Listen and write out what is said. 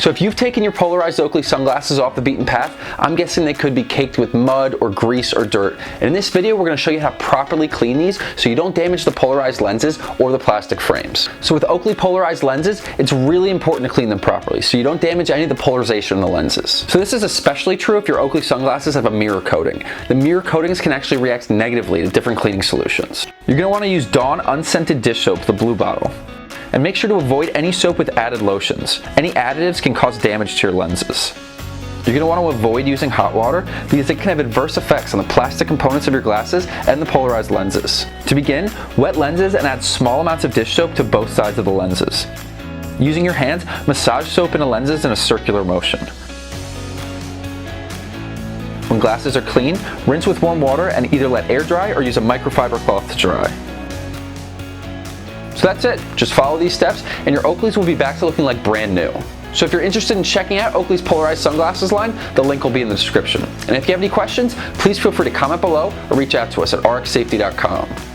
So if you've taken your polarized Oakley sunglasses off the beaten path, I'm guessing they could be caked with mud or grease or dirt. And in this video, we're going to show you how to properly clean these so you don't damage the polarized lenses or the plastic frames. So with Oakley polarized lenses, it's really important to clean them properly so you don't damage any of the polarization in the lenses. So this is especially true if your Oakley sunglasses have a mirror coating. The mirror coatings can actually react negatively to different cleaning solutions. You're going to want to use Dawn unscented dish soap, the blue bottle. And make sure to avoid any soap with added lotions. Any additives can cause damage to your lenses. You're going to want to avoid using hot water because it can have adverse effects on the plastic components of your glasses and the polarized lenses. To begin, wet lenses and add small amounts of dish soap to both sides of the lenses. Using your hands, massage soap into lenses in a circular motion. When glasses are clean, rinse with warm water and either let air dry or use a microfiber cloth to dry. So that's it. Just follow these steps and your Oakleys will be back to looking like brand new. So if you're interested in checking out Oakley's Polarized Sunglasses line, the link will be in the description. And if you have any questions, please feel free to comment below or reach out to us at rxsafety.com.